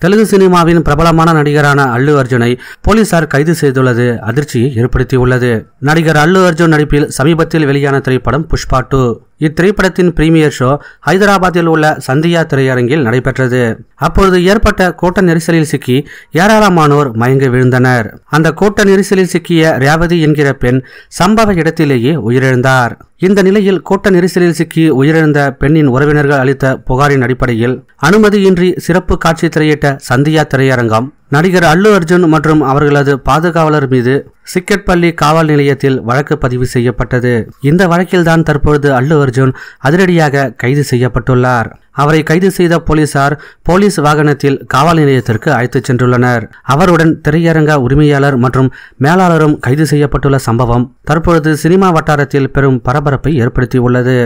தெலுங்கு சினிமாவின் பிரபலமான நடிகரான அல்லு அர்ஜுனை போலீசார் கைது செய்துள்ளது அதிர்ச்சியை ஏற்படுத்தியுள்ளது. நடிகர் அல்லு அர்ஜுன் நடிப்பில் சமீபத்தில் வெளியான திரைப்படம் புஷ்பா 2. இத்திரைப்படத்தின் பிரீமியர் ஷோ ஹைதராபாத்தில் உள்ள சந்தியா திரையரங்கில் நடைபெற்றது. அப்பொழுது ஏற்பட்ட கூட்ட நெரிசலில் சிக்கி ஏராளமானோர் மயங்கி விழுந்தனர். அந்த கூட்ட நெரிசலில் சிக்கிய ரேவதி என்கிற பெண் சம்பவ இடத்திலேயே உயிரிழந்தார். இந்த நிலையில் கூட்ட நெரிசலில் சிக்கி உயிரிழந்த பெண்ணின் உறவினர்கள் அளித்த புகாரின் அடிப்படையில் அனுமதியின்றி சிறப்பு காட்சி திரையிட்ட சந்தியா திரையரங்கம் நடிகர் அல்லு அர்ஜுன் மற்றும் அவர்களது பாதுகாவலர் மீது சிக்கட்பள்ளி காவல் நிலையத்தில் வழக்கு பதிவு செய்யப்பட்டது. இந்த வழக்கில்தான் தற்பொழுது அல்லு அர்ஜுன் அதிரடியாக கைது செய்யப்பட்டுள்ளார். அவரை கைது செய்த போலீசார் போலீஸ் வாகனத்தில் காவல் நிலையத்திற்கு அழைத்துச் சென்றுள்ளனர். அவருடன் திரையரங்க உரிமையாளர் மற்றும் மேலாளரும் கைது செய்யப்பட்டுள்ள சம்பவம் தற்பொழுது சினிமா வட்டாரத்தில் பெரும் பரபரப்பை ஏற்படுத்தியுள்ளது.